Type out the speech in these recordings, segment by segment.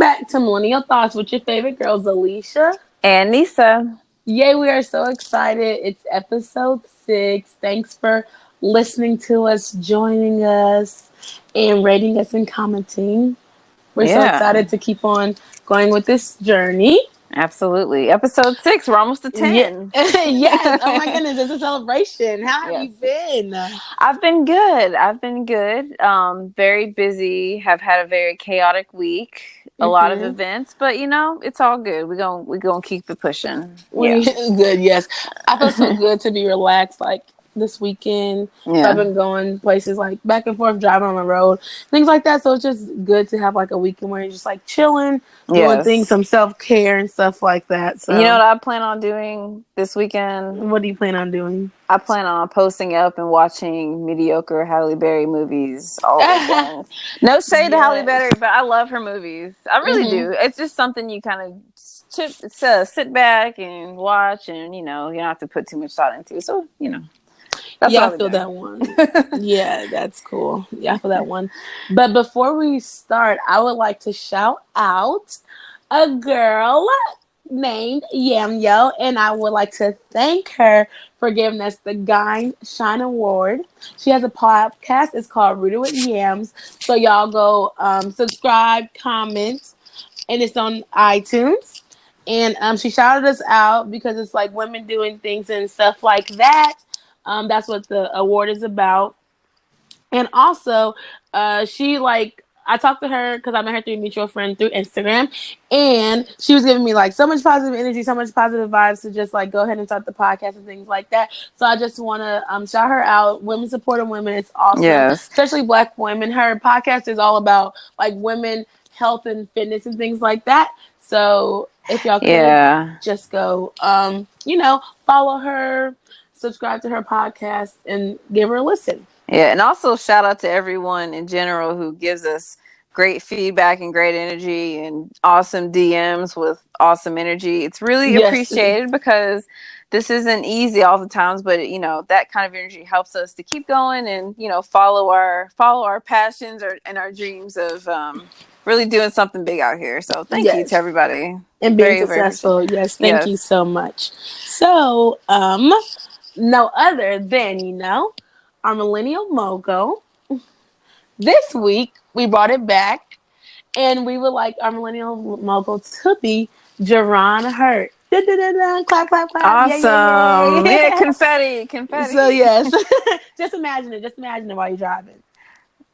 back to Millennial Thoughts with your favorite girls, Alicia. And Nisa. Yay, we are so excited. It's episode 6. Thanks for listening to us, joining us, and rating us and commenting. We're so Yeah, excited to keep on going with this journey. absolutely. Episode 6. We're almost to Yeah. 10. Yes. Oh my goodness, it's a celebration. How have you Yes. been? I've been good. I've been good. Very busy. Have had a very chaotic week. A lot of Mm-hmm. events, but it's all good. We gonna keep it pushing. We Yeah. good, yes. I feel so good to be relaxed like this weekend. So I've Yeah. been going places like back and forth, driving on the road, things like that. So it's just good to have like a weekend where you're just like chilling, doing things, Yes. some self care and stuff like that. You know So what I plan on doing this weekend? what do you plan on doing? I plan on posting up and watching mediocre Halle Berry movies all weekend. No shade to Halle Yes. Berry, but I love her movies. I really Hmm. do. It's just something you kind of sit back and watch, and you don't have to put too much thought into. So that's Yeah, what I I'll be feel that doing. one. Yeah, that's cool. Yeah, I feel that one. But before we start, I would like to shout out a girl named Yamyo, and I would like to thank her for giving us the Guy Shine Award. She has a podcast. It's called Rooted with Yams. So y'all go subscribe, comment, and it's on iTunes. And she shouted us out because it's like women doing things and stuff like that. That's what the award is about. And also, she like I talked to her because I met her through a mutual friend through Instagram, and she was giving me like so much positive energy, so much positive vibes to just like go ahead and start the podcast and things like that. So I just want to shout her out. Women supporting women, it's awesome, Yes. especially Black women. Her podcast is all about like women health and fitness and things like that. So if y'all could Yeah. just go, follow her, subscribe to her podcast, and give her a listen. Yeah, and also shout out to everyone in general who gives us great feedback and great energy and awesome DMs with awesome energy. It's really Yes. appreciated because this isn't easy all the times, but that kind of energy helps us to keep going and follow our passions and our dreams of really doing something big out here. So thank you to Yes. everybody. And being Very, very appreciated. successful. Yes. Thank you Yes. so much. So, no other than, our millennial mogul. This week, we brought it back, and we would like our millennial mogul to be Jerron Hurt. Da, da, da, da. Clap, clap, clap. Yay, yay, Awesome. Yeah, yay. confetti, So, confetti. yes. Just imagine it. Just imagine it while you're driving.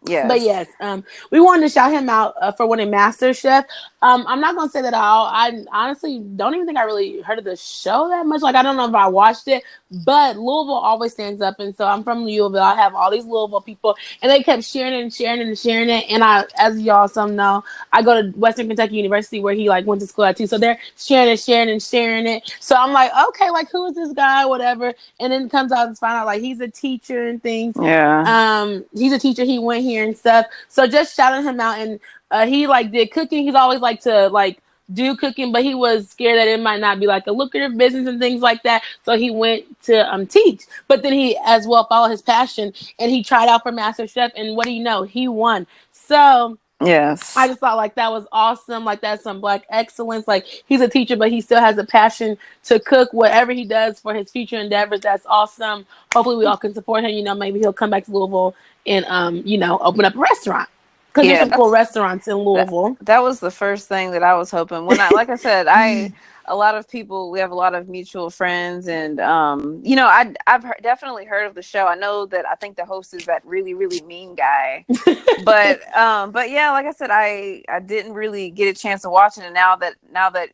But Yes. yes, we wanted to shout him out for winning MasterChef. I'm not gonna say that I honestly don't even think I really heard of the show that much. Like I don't know if I watched it, but Louisville always stands up, and so I'm from Louisville. I have all these Louisville people, and they kept sharing it and sharing it and sharing it. And as y'all some know, I go to Western Kentucky University where he like went to school at too. So they're sharing it, sharing and sharing it. So I'm like, okay, like who is this guy, whatever. And then it comes out to find out like he's a teacher and things. Yeah. He's a teacher. He went here and stuff. So just shouting him out, and he like did cooking. He's always like to like do cooking, but he was scared that it might not be like a lucrative business and things like that. So he went to teach, but then he as well followed his passion and he tried out for MasterChef. And what do you know? He won. So Yes. I just thought like that was awesome. Like that's some Black excellence. Like he's a teacher, but he still has a passion to cook. Whatever he does for his future endeavors, that's awesome. Hopefully, we all can support him. Maybe he'll come back to Louisville and open up a restaurant because there's Yeah, some cool restaurants in that, Louisville. that was the first thing that I was hoping. Like I said, a lot of people, we have a lot of mutual friends, and definitely heard of the show. I think the host is that really, really mean guy. But yeah, like I said, I didn't really get a chance to watch it, and now that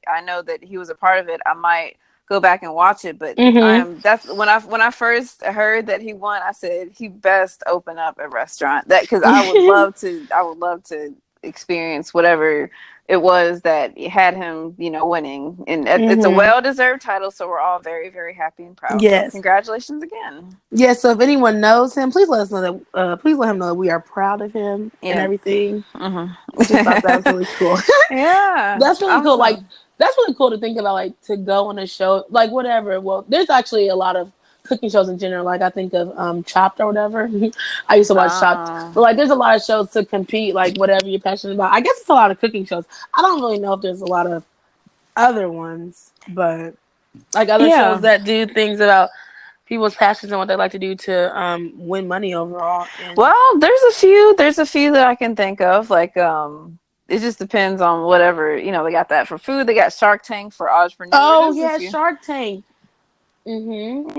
I know that he was a part of it, I might go back and watch it. But I Mm-hmm. am when I first heard that he won, I said he best open up a restaurant, that because I would love to experience whatever it was that had him winning, and it's a Mm-hmm. well-deserved title, so we're all very, very happy and proud, so Yes. congratulations again. Yes. So if anyone knows him, please let us know that. Please let him know that we are proud of him and Yeah. everything. Hmm. I just thought that was really cool. Yeah, That's really cool. Like awesome. that's really cool to think about. Like to go on a show, like whatever. Well, there's actually a lot of cooking shows in general. Like I think of Chopped or whatever. I used to watch Chopped, Uh, but like there's a lot of shows to compete. Like whatever you're passionate about. I guess it's a lot of cooking shows. I don't really know if there's a lot of other ones, but like other shows yeah. that do things about people's passions and what they like to do to win money overall. And Well, there's a few that I can think of. Like, it just depends on whatever, they got that for food. They got Shark Tank for entrepreneurs. oh There's a yeah, few. Shark Tank.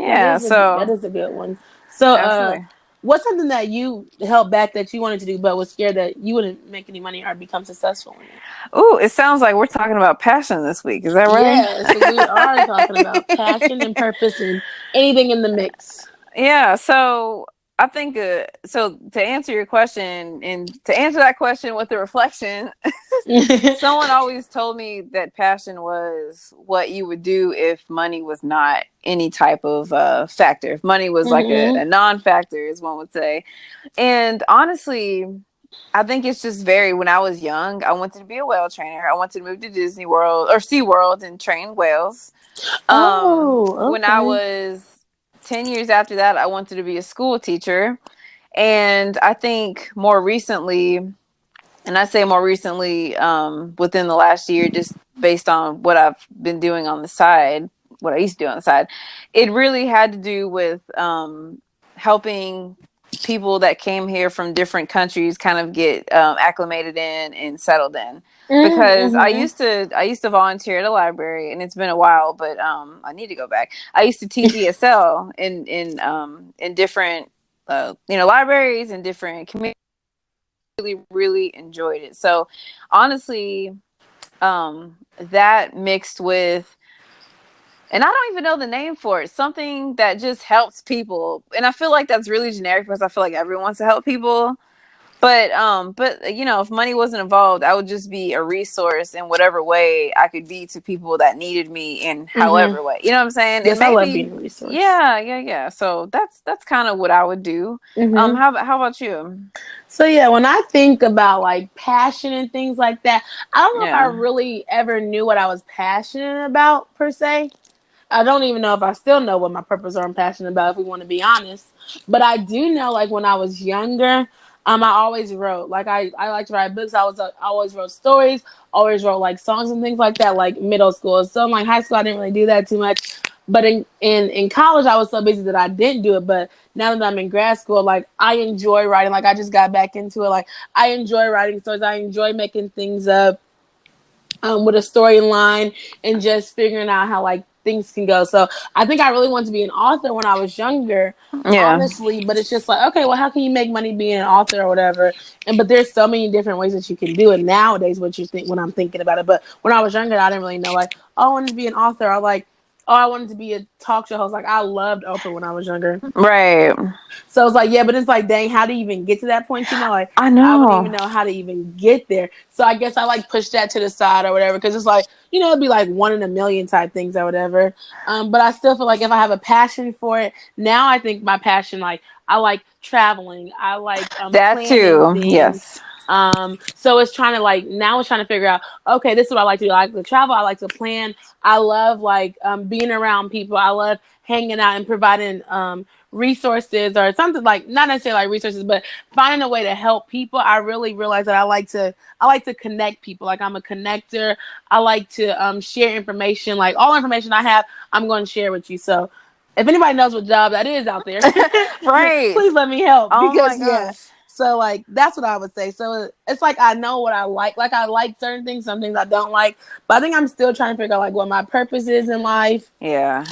That Yeah, is that so is a good one. So, absolutely. what's something that you held back that you wanted to do but was scared that you wouldn't make any money or become successful in it? Ooh, it sounds like we're talking about passion this week. Is that right? Yes, we are talking about passion and purpose and anything in the mix. Yeah, so I think so to answer your question and to answer that question with the reflection, someone always told me that passion was what you would do if money was not any type of factor. If money was like a hmm non-factor, as one would say. And honestly, I think it's just very. When I was young, I wanted to be a whale trainer. I wanted to move to Disney World or SeaWorld and train whales. Oh, When I okay. was 10 years after that, I wanted to be a school teacher. And I think more recently, and I say more recently, within the last year, just based on what I've been doing on the side, what I used to do on the side, it really had to do with helping people that came here from different countries kind of get acclimated in and settled in. Because Mm-hmm. I used to volunteer at a library, and it's been a while, but I need to go back. I used to teach ESL in different libraries and different communities. Really, really enjoyed it. So honestly, that mixed with, and I don't even know the name for it, something that just helps people. And I feel like that's really generic because I feel like everyone wants to help people. But if money wasn't involved, I would just be a resource in whatever way I could be to people that needed me in Mm-hmm. however way. You know what I'm saying? And Yes, I love maybe, being a resource. yeah, yeah, yeah. So that's kind of what I would do. Mm-hmm. How about you? So yeah, when I think about like passion and things like that, I don't know if I Yeah. really ever knew what I was passionate about per se. I don't even know if I still know what my purpose or I'm passionate about, if we want to be honest. But I do know, like when I was younger, I always wrote. Like I like to write books. I always wrote stories. Always wrote like songs and things like that. Like middle school. So in like high school, I didn't really do that too much. But in college, I was so busy that I didn't do it. But now that I'm in grad school, like I enjoy writing. Like I just got back into it. Like I enjoy writing stories. I enjoy making things up with a storyline and just figuring out how like things can go. So I think I really wanted to be an author when I was younger, Yeah. honestly. But it's just like, okay, well, how can you make money being an author or whatever? And but there's so many different ways that you can do it nowadays. What you think when I'm thinking about it, but when I was younger, I didn't really know like, oh, I wanted to be an author. Or like, oh, I wanted to be a talk show host. Like I loved Oprah when I was younger. Right. So it's like, yeah, but it's like, dang, how do you even get to that point? Like, I I wouldn't even know. know how to even get there. So I guess I like push that to the side or whatever because it's like, it'd be like one in a million type things or whatever. But I still feel like if I have a passion for it, now I think my passion, like, I like traveling. I like That planning too. things. Yes. So it's trying to like now it's trying to figure out, okay, this is what I like to do. I like to travel, I like to plan. I love like being around people. I love hanging out and providing resources or something like not necessarily like resources, but finding a way to help people. I really realize that I like to connect people. Like I'm a connector. I like to share information. Like all information I have, I'm going to share with you. So if anybody knows what job that is out there, Right. please let me help Oh my because yeah. gosh. So like that's what I would say. So it's like I know what I like. Like I like certain things, some things I don't like. But I think I'm still trying to figure out like what my purpose is in life. Yeah.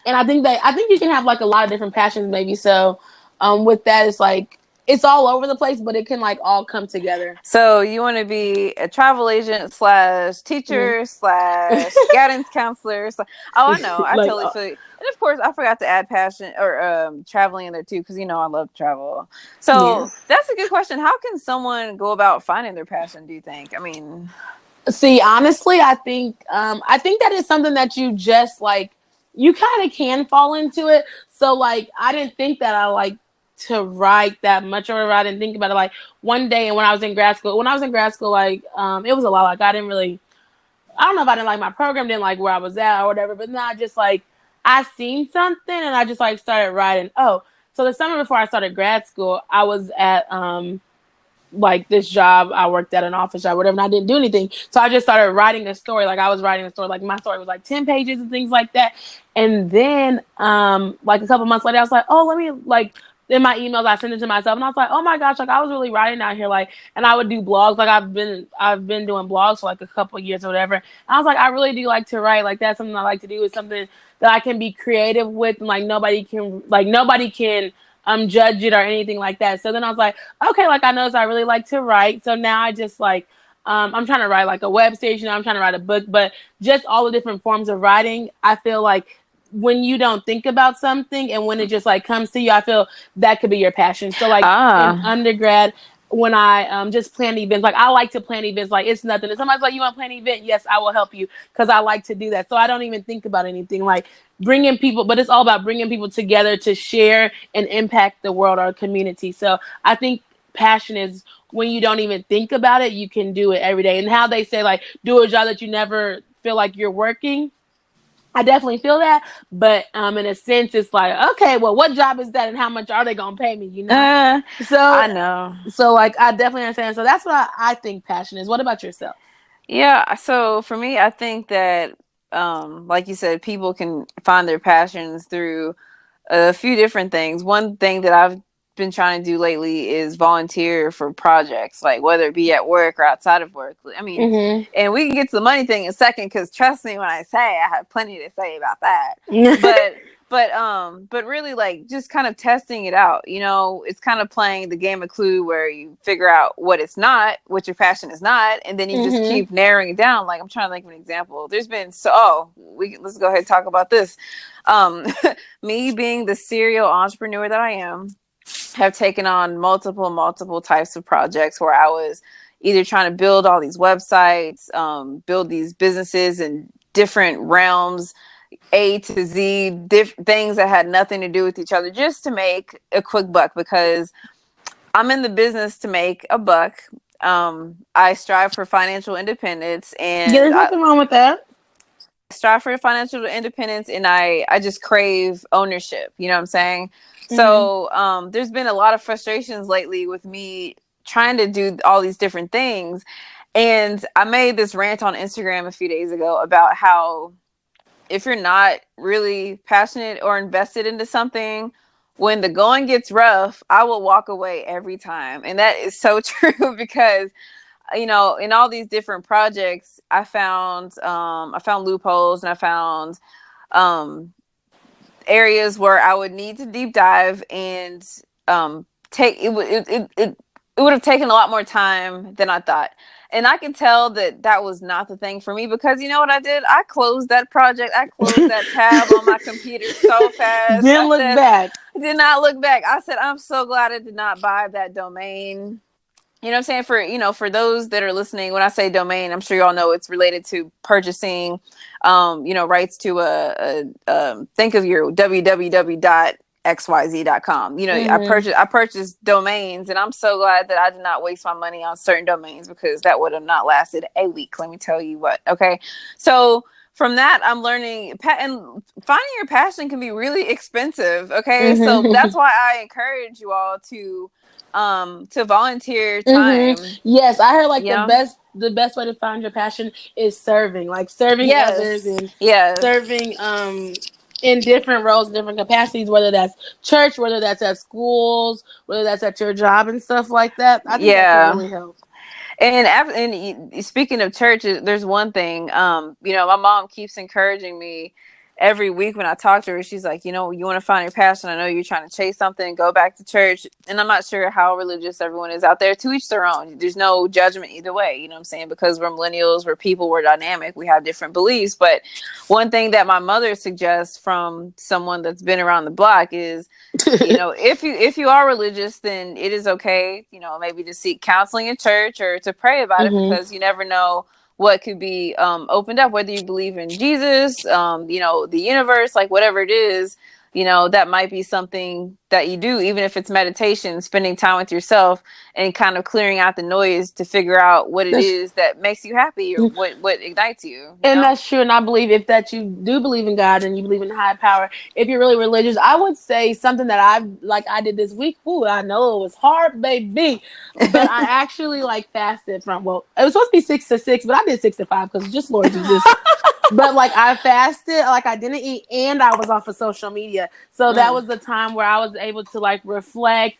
And I think you can have like a lot of different passions maybe. So with that it's like it's all over the place, but it can like all come together. So you want to be a travel agent slash Mm-hmm. teacher slash guidance counselor. Oh, I know. I like totally feel you. And of course, I forgot to add passion or traveling in there too, because I love travel. yeah. So that's a good question. How can someone go about finding their passion? Do you think? I mean, See, honestly, I think that is something that you just like you kind of can fall into it. So like I didn't think that I like to write that much or whatever. I didn't think about it like one day and when I was in grad school like it was a lot like I don't know if I didn't like my program, didn't like where I was at or whatever, but not just like I seen something and I just like started writing. Oh, so the summer before I started grad school, I was at like this job. I worked at an office job, whatever, and I didn't do anything. So I just started writing a story. Like I was writing a story. Like my story was like 10 pages and things like that. And then like a couple months later, I was like, oh, let me like in my emails I sent it to myself and I was like, oh my gosh, like I was really writing out here, like, and I would do blogs. Like I've been doing blogs for like a couple of years or whatever. And I was like, I really do like to write. Like that's something I like to do. It's something that I can be creative with and like nobody can judge it or anything like that. So then I was like, okay, like I noticed I really like to write. So now I just like I'm trying to write like a web station, I'm trying to write a book, but just all the different forms of writing, I feel like when you don't think about something and when it just like comes to you, I feel that could be your passion. So like in Ah. undergrad, when I just plan events, like I like to plan events, like it's nothing. If somebody's like, you want to plan an event? Yes, I will help you because I like to do that. So I don't even think about anything like bringing people, but it's all about bringing people together to share and impact the world or community. So I think passion is when you don't even think about it, you can do it every day. And how they say like do a job that you never feel like you're working. I definitely feel that, but in a sense, it's like, okay, well, what job is that, and how much are they gonna pay me? You know, so I know. so like I definitely understand. So that's what I think passion is. What about yourself? Yeah, so for me, I think that, like you said, people can find their passions through a few different things. One thing that I've been trying to do lately is volunteer for projects, like whether it be at work or outside of work. I mean, Mm-hmm. and we can get to the money thing in a second, because trust me when I say I have plenty to say about that. But but really, like, just kind of testing it out. You know, it's kind of playing the game of Clue, where you figure out what it's not, what your passion is not, and then you just Mm-hmm. keep narrowing it down. Like, I'm trying to think of an example. There's been let's go ahead and talk about this. Um, me being the serial entrepreneur that I am, have taken on multiple types of projects where I was either trying to build all these websites, build these businesses in different realms, A to Z, things that had nothing to do with each other, just to make a quick buck, because I'm in the business to make a buck. I strive for financial independence, Yeah, and there's nothing wrong with that. strive for financial independence, and I just crave ownership. You know what I'm saying? Mm-hmm. So there's been a lot of frustrations lately with me trying to do all these different things. And I made this rant on Instagram a few days ago about how if you're not really passionate or invested into something, when the going gets rough, I will walk away every time. And that is so true, because in all these different projects, I found loopholes, and I found areas where I would need to deep dive, and take it would have taken a lot more time than I thought. And I can tell that that was not the thing for me, because you know what I did? I closed that project. I closed that tab on my computer so fast. Didn't look back. I did not look back. I said, I'm so glad I did not buy that domain. You know what I'm saying? For those that are listening, when I say domain, I'm sure you all know it's related to purchasing, rights to think of your www.xyz.com. Mm-hmm. I purchased domains, and I'm so glad that I did not waste my money on certain domains, because that would have not lasted a week. Let me tell you what. Okay. So from that, I'm learning, and finding your passion can be really expensive. Okay. So Mm-hmm. that's why I encourage you all to volunteer Mm-hmm. time. Yes, I heard like You the know? best way to find your passion is serving, like serving others Yes. and Yes. serving in different roles, different capacities, whether that's church, whether that's at schools, whether that's at your job and stuff like that. I think that can Yeah. really help. And speaking of church, there's one thing. My mom keeps encouraging me every week when I talk to her. She's like, you want to find your passion. I know you're trying to chase something. Go back to church. And I'm not sure how religious everyone is out there. To each their own. There's no judgment either way. You know what I'm saying? Because we're millennials, we're people, we're dynamic. We have different beliefs. But one thing that my mother suggests from someone that's been around the block is, if you are religious, then it is okay, maybe to seek counseling in church or to pray about it, Mm-hmm. because you never know what could be opened up, whether you believe in Jesus, the universe, like whatever it is. that might be something that you do, even if it's meditation, spending time with yourself and kind of clearing out the noise to figure out what it That's, is that makes you happy or what ignites you, and that's true. And I believe if that you do believe in God and you believe in high power, if you're really religious, I would say something that I did this week. Ooh, I know it was hard, baby, but I actually like fasted from, well, it was supposed to be 6 to 6, but I did 6 to 5 because just Lord Jesus. But like I fasted, like I didn't eat, and I was off of social media. So that was the time where I was able to like reflect,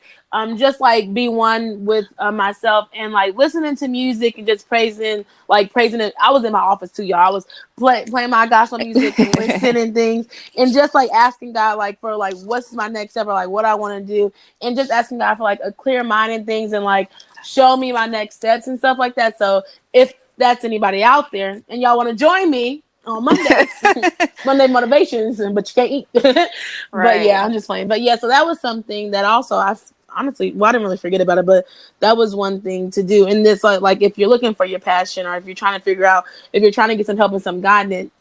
just like be one with myself and like listening to music and just praising it. I was in my office too, y'all. I was playing my gospel music and listening things and just like asking God like for like what's my next step or like what I want to do and just asking God for like a clear mind and things and like show me my next steps and stuff like that. So if that's anybody out there and y'all want to join me on Mondays, Monday motivations, but you can't eat. But Right. yeah, I'm just playing. But yeah, so that was something that also I honestly, well, I didn't really forget about it, but that was one thing to do. And this, like if you're looking for your passion, or if you're trying to figure out, if you're trying to get some help and some guidance,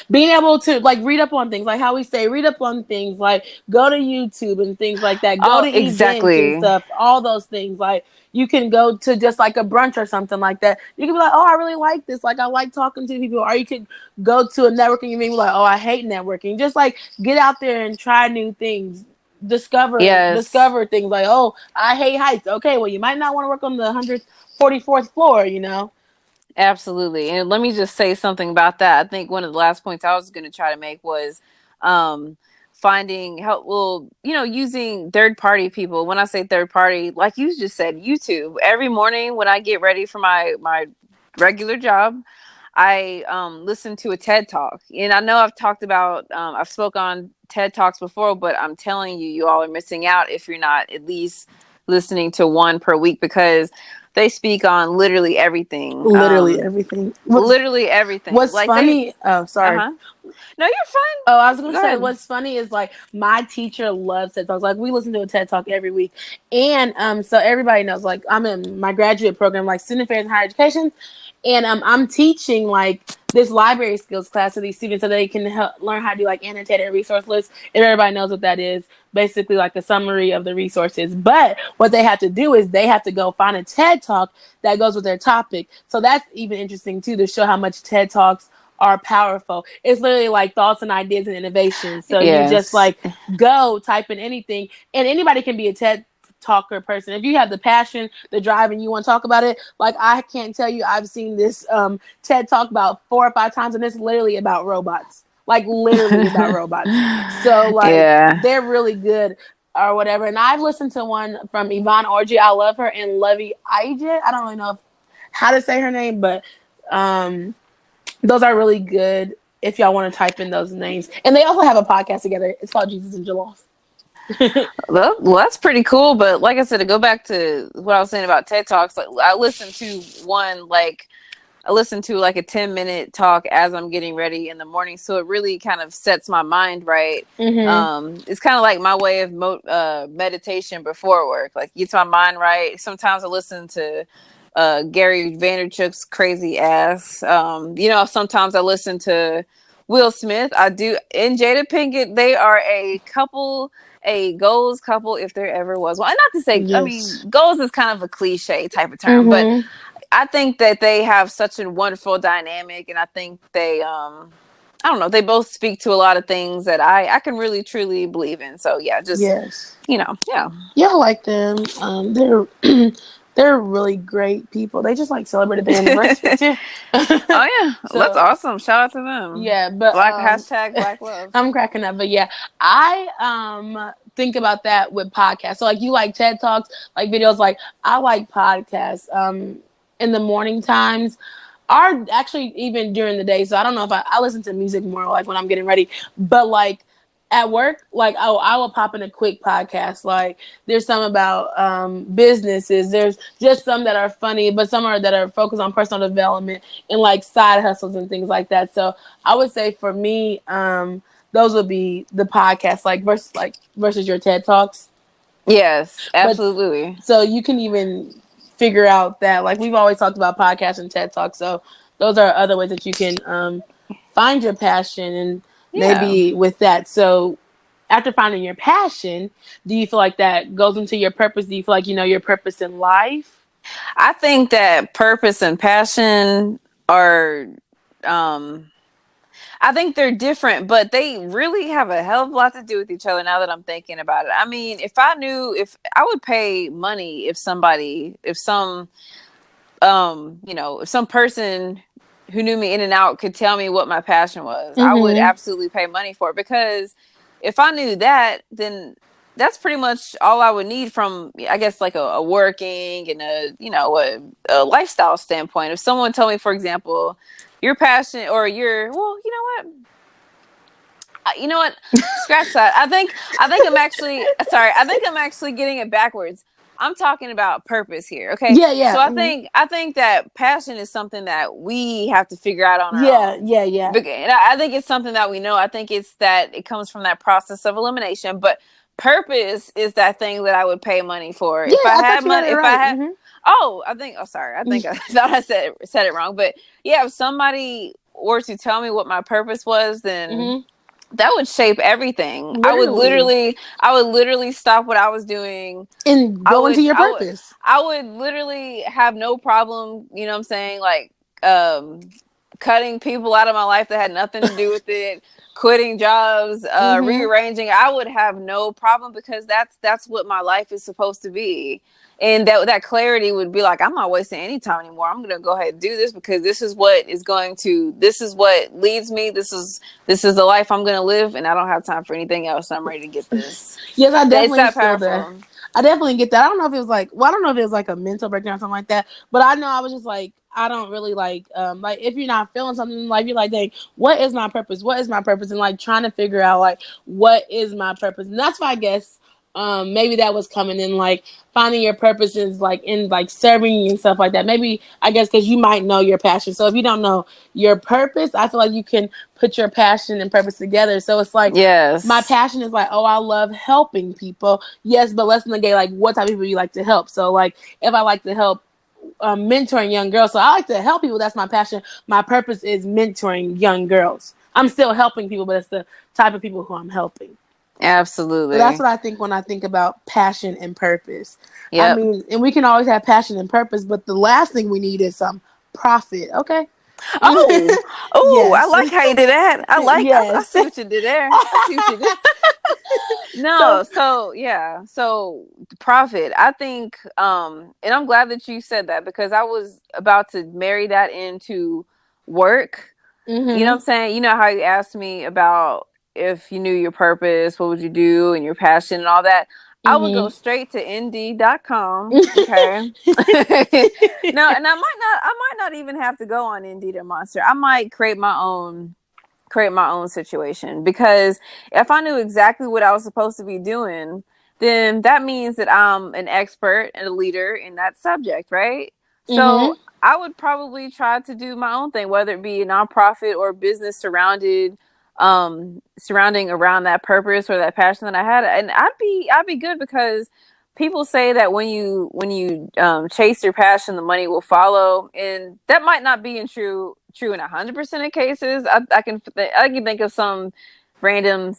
being able to like read up on things, like how we say, read up on things, like go to YouTube and things like that, go Oh, to events and exactly. stuff, all those things. Like you can go to just like a brunch or something like that. You can be like, oh, I really like this. Like I like talking to people. Or you could go to a networking event and be like, oh, I hate networking. Just like get out there and try new things. Yes. Discover things like, oh, I hate heights. Okay, well, you might not want to work on the 144th floor, you know? Absolutely. And let me just say something about that. I think one of the last points I was going to try to make was um, finding help, well, using third party people. When I say third party, like you just said, YouTube. Every morning when I get ready for my regular job, I listen to a TED Talk. And I know I've talked about, I've spoke on TED Talks before, but I'm telling you, you all are missing out if you're not at least listening to one per week because they speak on literally everything. Literally everything. Literally everything. What's Like they, funny? Oh, uh sorry. huh. No, you're Oh, I was fine. gonna Go say ahead. what's funny is like my teacher loves TED Talks. Like we listen to a TED Talk every week, and so everybody knows. Like I'm in my graduate program, like student affairs and higher education, and I'm teaching like this library skills class to these students so they can learn how to do like annotated resource lists. If everybody knows what that is, basically like a summary of the resources. But what they have to do is they have to go find a TED Talk that goes with their topic. So that's even interesting too to show how much TED Talks are powerful. It's literally like thoughts and ideas and innovations. So you just Yes. like go type in anything, and anybody can be a TED talker person. If you have the passion, the drive, and you want to talk about it, like I can't tell you, I've seen this TED talk about 4 or 5 times, and it's literally about robots. Like literally about robots. So like Yeah. they're really good or whatever. And I've listened to one from Yvonne Orji. I love her, and Levy Ijit. I don't really know how to say her name, but um those are really good if y'all want to type in those names. And they also have a podcast together. It's called Jesus and Jollof. Well, that's pretty cool. But like I said, to go back to what I was saying about TED Talks, like I listened to one like I listen to like a 10-minute talk as I'm getting ready in the morning. So it really kind of sets my mind right. Mm-hmm. It's kind of like my way of meditation before work. Like gets my mind right. Sometimes I listen to Gary Vaynerchuk's crazy ass. Sometimes I listen to Will Smith. I do. And Jada Pinkett, they are a couple, a goals couple if there ever was one. And not to say, I Yes. mean, goals is kind of a cliche type of term, but Mm-hmm. I think that they have such a wonderful dynamic, and I think they, I don't know, they both speak to a lot of things that I can really truly believe in. So yeah, just Yes. yeah. Yeah, I like them. They're they're really great people. They just like celebrated their anniversary too. Oh yeah, that's So awesome. Shout out to them. yeah, but Black hashtag Black love. I'm cracking up. But yeah, I think about that with podcasts. So like you like TED Talks, like videos, like I like podcasts in the morning times. Are actually even during the day. So I don't know if I listen to music more like when I'm getting ready, but like at work, like I will pop in a quick podcast. Like there's some about businesses. There's just some that are funny, but some are that are focused on personal development and like side hustles and things like that. So I would say for me, those would be the podcasts versus your TED talks. Yes, But absolutely. so you can even figure out that like we've always talked about podcasts and TED talks. So those are other ways that you can find your passion and Yeah. maybe with that. So after finding your passion, do you feel like that goes into your purpose? Do you feel like you know your purpose in life? I think that purpose and passion are, um, I think they're different, but they really have a hell of a lot to do with each other now that I'm thinking about it. I mean, if I knew, if I would pay money if somebody, if some, if some person who knew me in and out could tell me what my passion was, I would Mm-hmm. absolutely pay money for it, because if I knew that, then that's pretty much all I would need from, I guess, like a working and a lifestyle standpoint. If someone told me, for example, your passion or your, well, you know what? Scratch that. I think I'm actually sorry. I think I'm actually getting it backwards. I'm talking about purpose here. Okay. Yeah, So yeah, mm-hmm. I think that passion is something that we have to figure out on our Yeah, own. yeah, yeah. And I think it's something that we know. I think it's that it comes from that process of elimination. But purpose is that thing that I would pay money for. Yeah, If I I had thought you had money, it if I right. had, Mm-hmm. oh, I sorry. I think I thought I said it wrong. But yeah, if somebody were to tell me what my purpose was, then Mm-hmm. that would shape everything. Literally. I would literally stop what I was doing. And I go into would, your I would, purpose. I would literally have no problem, you know what I'm saying? Like, um, cutting people out of my life that had nothing to do with it, quitting jobs, Mm-hmm. rearranging. I would have no problem, because that's what my life is supposed to be. And that clarity would be like, I'm not wasting any time anymore. I'm gonna go ahead and do this, because this is what leads me. This is the life I'm gonna live, and I don't have time for anything else. I'm ready to get this. Yes, I It's definitely that feel that. powerful. I definitely get that. I don't know if it was like, well, I don't know if it was like a mental breakdown or something like that, but I know I was just like, I don't really like if you're not feeling something in life, you're like, dang, what is my purpose? What is my purpose? And like trying to figure out like what is my purpose, and that's why I guess maybe that was coming in like finding your purpose is like in like serving and stuff like that. Maybe I guess because you might know your passion. So if you don't know your purpose, I feel like you can put your passion and purpose together. So it's like my Yes. passion is like, oh, I love helping people. Yes, but let's negate like what type of people you like to help. So like if I like to help mentoring young girls, so I like to help people. That's my passion. My purpose is mentoring young girls. I'm still helping people, but it's the type of people who I'm helping. So that's Absolutely. what I think when I think about passion and purpose. I Yep. mean, and we can always have passion and purpose, but the last thing we need is some profit. Okay. Oh, oh, I Yes. like how you did that. I Yes. see what you did there. I see what you did. So. No, so yeah, so profit. I think, and I'm glad that you said that, because I was about to marry that into work. You know what Mhm. I'm saying? You know how you asked me about if you knew your purpose, what would you do, and your passion and all that. I would go Mhm. straight to Indeed.com. Okay. No, and I might not even have to go on Indeed or Monster. I might create my own situation, because if I knew exactly what I was supposed to be doing, then that means that I'm an expert and a leader in that subject, right? So Mhm. I would probably try to do my own thing, whether it be a nonprofit or business surrounding around that purpose or that passion that I had. And I'd be good, because people say that when you chase your passion, the money will follow, and that might not be true in 100% of cases. I can think of some random,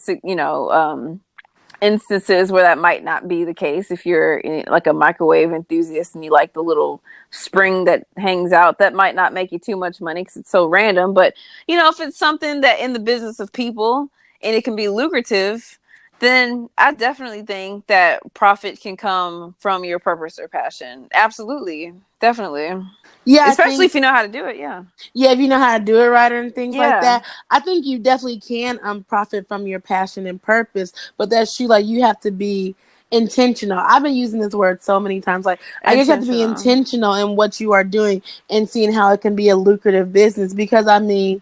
instances where that might not be the case. If you're like a microwave enthusiast and you like the little spring that hangs out, that might not make you too much money because it's so random. But if it's something that in the business of people and it can be lucrative, then I definitely think that profit can come from your purpose or passion. Absolutely. Definitely. Yeah, I Especially think if you know how to do it. Yeah. yeah, if you know how to do it right and things like Yeah. that, I think you definitely can profit from your passion and purpose. But that's true. Like you have to be intentional. I've been using this word so many times. Like I guess you have to be Intentional. intentional in what you are doing and seeing how it can be a lucrative business. Because I mean,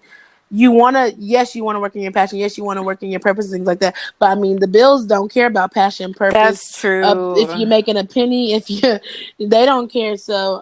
you want to yes you want to work in your passion, yes you want to work in your purpose and things like that, but I mean the bills don't care about passion and purpose. That's If true. you're making a penny, if you they don't care. So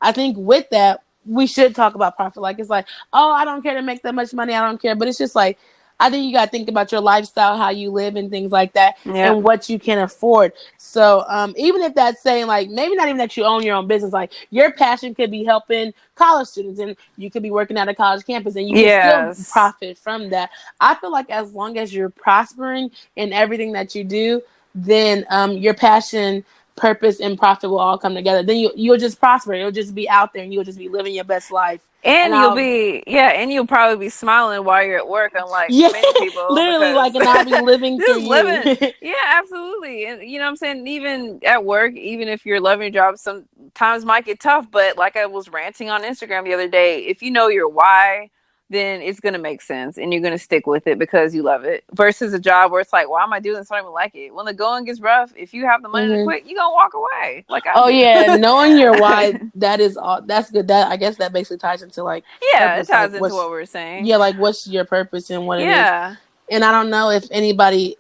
I think with that we should talk about profit. Like it's like, oh, I don't care to make that much money, I don't care, but it's just like I think you got to think about your lifestyle, how you live, and things like that, Yep. and what you can afford. So, even if that's saying like maybe not even that you own your own business, like your passion could be helping college students, and you could be working at a college campus, and you can still Yes. profit from that. I feel like as long as you're prospering in everything that you do, then your passion, purpose, and profit will all come together. Then you'll just prosper. You'll just be out there, and you'll just be living your best life. And And you'll I'll be, yeah, and you'll probably be smiling while you're at work, unlike yeah, many people, literally because like, and I'll be living through just you. living. Yeah, absolutely. And you know what I'm saying? Even at work, even if you're loving your job, sometimes might get tough. But like I was ranting on Instagram the other day, if you know your why, then it's gonna make sense and you're gonna stick with it because you love it. Versus a job where it's like, why am I doing this? I don't even like it. When the going gets rough, if you have the money to hmm quit, you gonna walk away, like I Oh do. yeah, knowing your why, that is all. That's good. That, I guess, that basically ties into like Yeah, it purpose. Like ties into what's, what we were saying. yeah, like what's your purpose and what it is. Yeah, And I don't know if anybody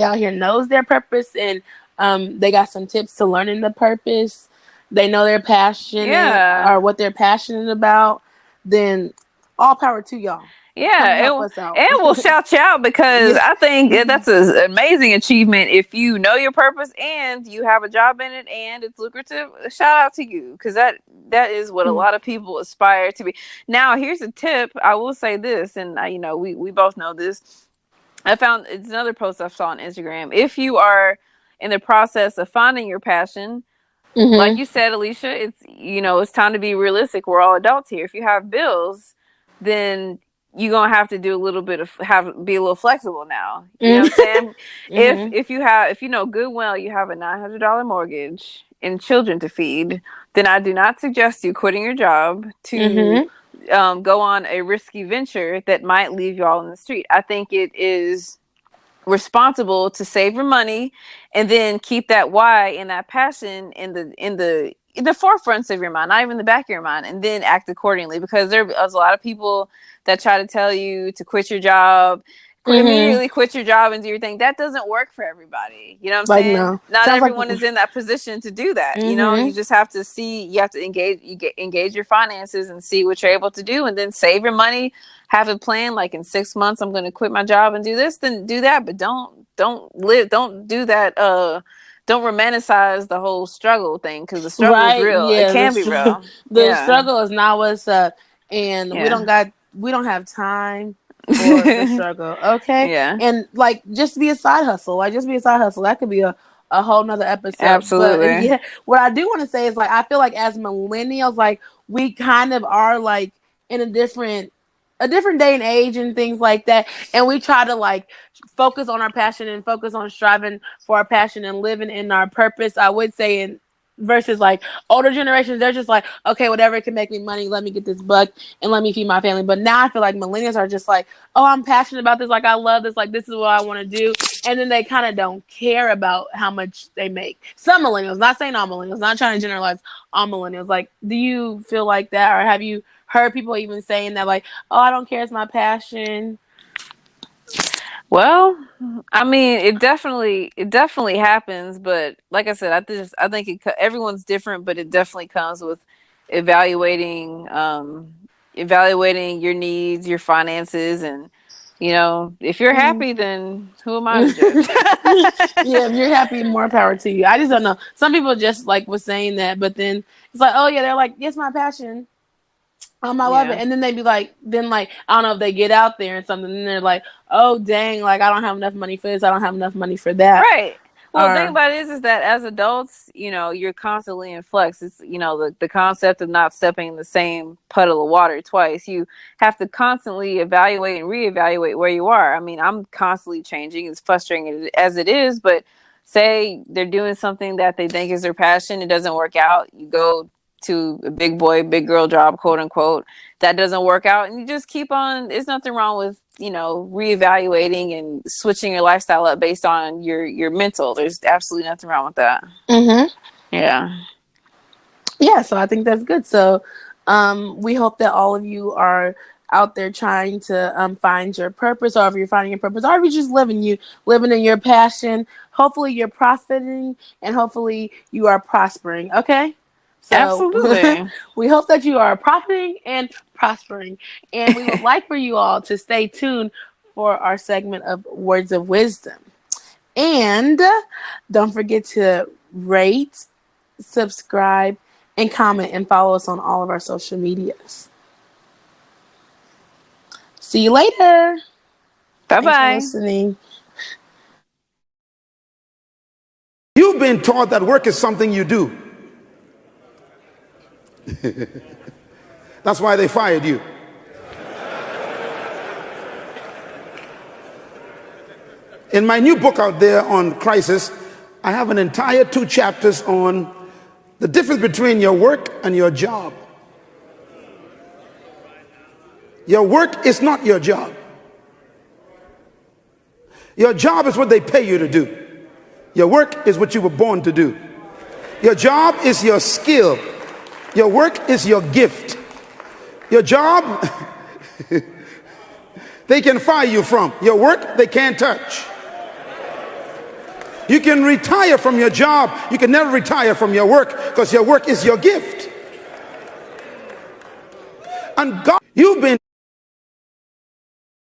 out here knows their purpose, and they got some tips to learning the purpose. They know they're passionate yeah. or what they're passionate about. Then all power to y'all. Come Yeah, help us out. and we'll shout you out because Yeah. I think that's an amazing achievement if you know your purpose and you have a job in it and it's lucrative. Shout out to you because that is what a lot of people aspire to be. Now, here's a tip. I will say this, and we both know this. I found it's another post I saw on Instagram. If you are in the process of finding your passion, like Mm-hmm. you said, Alicia, it's time to be realistic. We're all adults here. If you have bills, then you're gonna have to do a little bit of be a little flexible now. You know what I'm saying? If Mm-hmm. if you have if you know good well you have a $900 mortgage and children to feed, then I do not suggest you quitting your job to Mm-hmm. go on a risky venture that might leave you all in the street. I think it is responsible to save your money and then keep that why and that passion in the forefronts of your mind, not even the back of your mind, and then act accordingly. Because there's a lot of people that try to tell you to quit your job, Mm-hmm. immediately quit your job and do your thing. That doesn't work for everybody. You know what I'm Like saying? no, Not sounds like. everyone is in that position to do that. You Mm-hmm. just have to see. You have to engage your finances and see what you're able to do, and then save your money. Have a plan. Like in 6 months, I'm going to quit my job and do this. Then do that, but don't do that. Don't romanticize the whole struggle thing because the struggle is Right? real. It Yeah. can be real. The Yeah, struggle is not what's up, and yeah, we don't have time for the struggle. Okay, yeah. and like just be a side hustle. Like just be a side hustle. That could be a whole nother episode. But Absolutely. yeah, what I do want to say is like I feel like as millennials, like we kind of are like in a different day and age and things like that, and we try to like focus on our passion and focus on striving for our passion and living in our purpose. I would say in versus like older generations, they're just like, okay, whatever can make me money, let me get this buck and let me feed my family. But now I feel like millennials are just like, oh, I'm passionate about this, like I love this, like this is what I want to do, and then they kind of don't care about how much they make. Some millennials, not saying all millennials, not trying to generalize all millennials. Like, do you feel like that, or have you heard people even saying that, like, oh, I don't care, it's my passion? Well, I mean, it definitely happens, but like I said, I think everyone's different, but it definitely comes with evaluating evaluating your needs, your finances, and if you're Mm. happy, then who am I to judge? Yeah, if you're happy, more power to you. I just don't know. Some people just like was saying that, but then it's like, oh yeah, they're like, yes, my passion. I love it. Yeah. And then they be like, then like, I don't know if they get out there and something, and they're like, oh dang, like I don't have enough money for this, I don't have enough money for that. Right. Well, the thing Or about it is that as adults, you're constantly in flux. It's, the concept of not stepping in the same puddle of water twice. You have to constantly evaluate and reevaluate where you are. I mean, I'm constantly changing. It's frustrating as it is, but say they're doing something that they think is their passion, it doesn't work out. You go to a big boy, big girl job, quote unquote, that doesn't work out, and you just keep on. There's nothing wrong with reevaluating and switching your lifestyle up based on your mental. There's absolutely nothing wrong with that. mm-hmm. Yeah, Yeah, so I think that's good. So we hope that all of you are out there trying to find your purpose, or if you're finding your purpose, or if you're just living in your passion. Hopefully you're profiting, and hopefully you are prospering. Okay, so absolutely. we hope that you are profiting and prospering, and we would like for you all to stay tuned for our segment of Words of Wisdom. And don't forget to rate, subscribe, and comment, and follow us on all of our social medias. See you later. Bye-bye. Thanks for listening. You've been taught that work is something you do. That's why they fired you. In my new book out there on crisis, I have an entire 2 chapters on the difference between your work and your job. Your work is not your job. Your job is what they pay you to do. Your work is what you were born to do. Your job is your skill. Your work is your gift. Your job, they can fire you from. Your work, they can't touch. You can retire from your job. You can never retire from your work, because your work is your gift. And God, you've been